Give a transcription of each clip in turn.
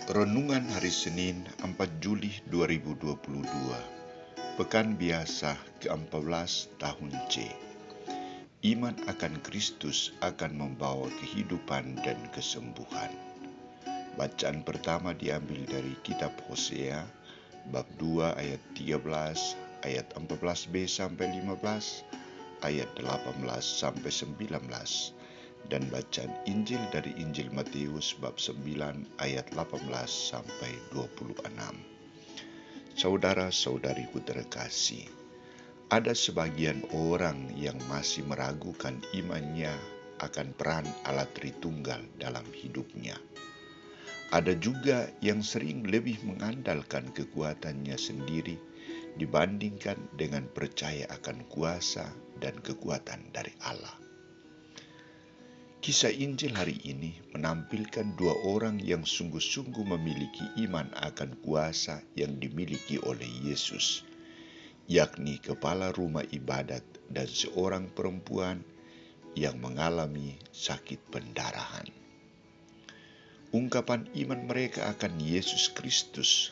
Renungan Hari Senin 4 Juli 2022, Pekan Biasa ke-14 tahun C. Iman akan Kristus akan membawa kehidupan dan kesembuhan. Bacaan pertama diambil dari kitab Hosea, bab 2 ayat 13, ayat 14b sampai 15, ayat 18 sampai 19. Dan bacaan Injil dari Injil Matius bab 9 ayat 18 sampai 26. Saudara-saudariku terkasih, ada sebagian orang yang masih meragukan imannya akan peran Allah Tritunggal dalam hidupnya. Ada juga yang sering lebih mengandalkan kekuatannya sendiri dibandingkan dengan percaya akan kuasa dan kekuatan dari Allah. Kisah Injil hari ini menampilkan dua orang yang sungguh-sungguh memiliki iman akan kuasa yang dimiliki oleh Yesus, yakni kepala rumah ibadat dan seorang perempuan yang mengalami sakit pendarahan. Ungkapan iman mereka akan Yesus Kristus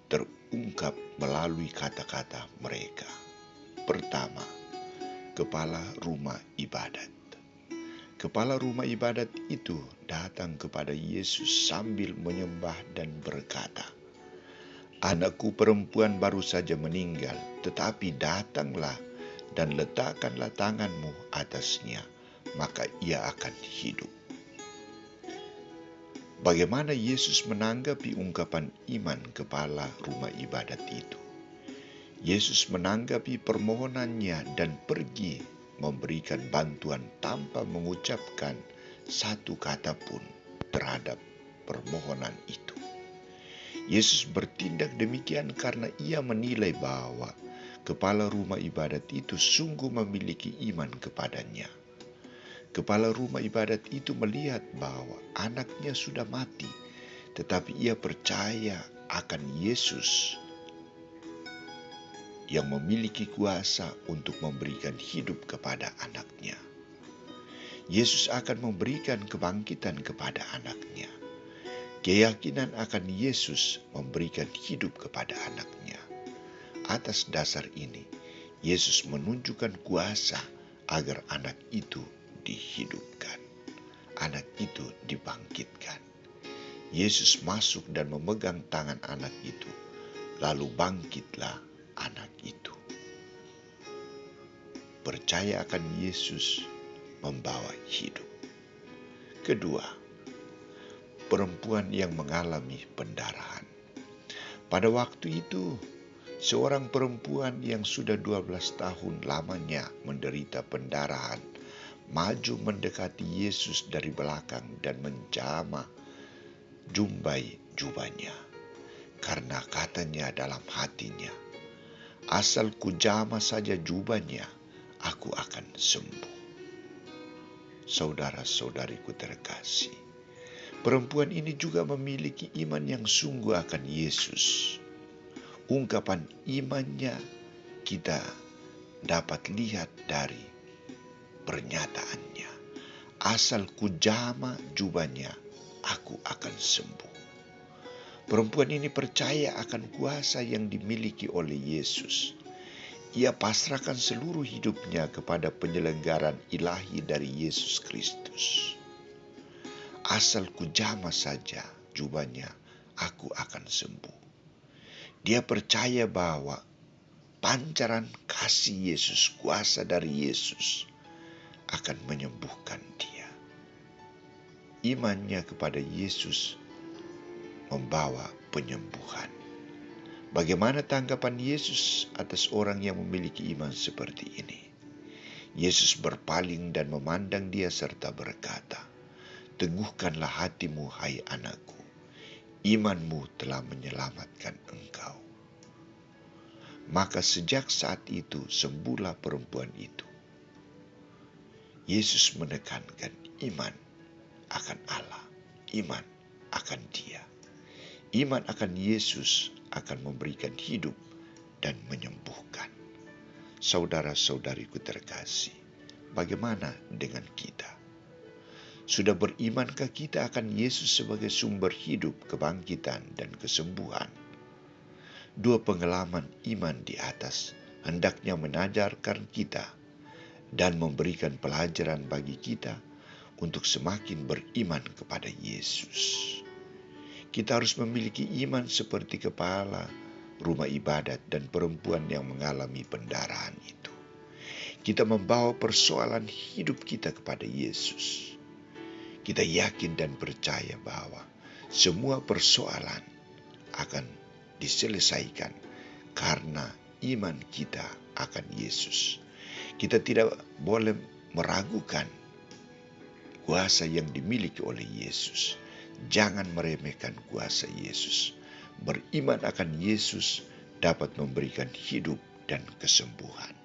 terungkap melalui kata-kata mereka. Pertama, kepala rumah ibadat. Kepala rumah ibadat itu datang kepada Yesus sambil menyembah dan berkata, "Anakku perempuan baru saja meninggal, tetapi datanglah dan letakkanlah tanganmu atasnya, maka ia akan hidup." Bagaimana Yesus menanggapi ungkapan iman kepala rumah ibadat itu? Yesus menanggapi permohonannya dan pergi memberikan bantuan tanpa mengucapkan satu kata pun terhadap permohonan itu. Yesus bertindak demikian karena ia menilai bahwa kepala rumah ibadat itu sungguh memiliki iman kepadanya. Kepala rumah ibadat itu melihat bahwa anaknya sudah mati, tetapi ia percaya akan Yesus yang memiliki kuasa untuk memberikan hidup kepada anaknya. Yesus akan memberikan kebangkitan kepada anaknya. Keyakinan akan Yesus memberikan hidup kepada anaknya. Atas dasar ini, Yesus menunjukkan kuasa agar anak itu dihidupkan. Anak itu dibangkitkan. Yesus masuk dan memegang tangan anak itu, lalu bangkitlah anak itu. Percaya akan Yesus membawa hidup. Kedua, perempuan yang mengalami pendarahan. Pada waktu itu, seorang perempuan yang sudah 12 tahun lamanya menderita pendarahan maju mendekati Yesus dari belakang dan menjamah jumbai jubahnya, karena katanya dalam hatinya, "Asal kujamah saja jubahnya, aku akan sembuh." Saudara-saudariku terkasih, perempuan ini juga memiliki iman yang sungguh akan Yesus. Ungkapan imannya kita dapat lihat dari pernyataannya, "Asal kujamah jubahnya, aku akan sembuh." Perempuan ini percaya akan kuasa yang dimiliki oleh Yesus. Ia pasrahkan seluruh hidupnya kepada penyelenggaran ilahi dari Yesus Kristus. Asal kujamah saja jubahnya, aku akan sembuh. Dia percaya bahwa pancaran kasih Yesus, kuasa dari Yesus, akan menyembuhkan dia. Imannya kepada Yesus membawa penyembuhan. Bagaimana tanggapan Yesus atas orang yang memiliki iman seperti ini? Yesus berpaling dan memandang dia serta berkata, "Teguhkanlah hatimu, hai anakku. Imanmu telah menyelamatkan engkau." Maka sejak saat itu sembuhlah perempuan itu. Yesus menekankan iman akan Allah, iman akan Dia. Iman akan Yesus akan memberikan hidup dan menyembuhkan. Saudara-saudariku terkasih, bagaimana dengan kita? Sudah berimankah kita akan Yesus sebagai sumber hidup, kebangkitan, dan kesembuhan? Dua pengalaman iman di atas hendaknya mengajarkan kita dan memberikan pelajaran bagi kita untuk semakin beriman kepada Yesus. Kita harus memiliki iman seperti kepala rumah ibadat dan perempuan yang mengalami pendarahan itu. Kita membawa persoalan hidup kita kepada Yesus. Kita yakin dan percaya bahwa semua persoalan akan diselesaikan karena iman kita akan Yesus. Kita tidak boleh meragukan kuasa yang dimiliki oleh Yesus. Jangan meremehkan kuasa Yesus. Beriman akan Yesus dapat memberikan hidup dan kesembuhan.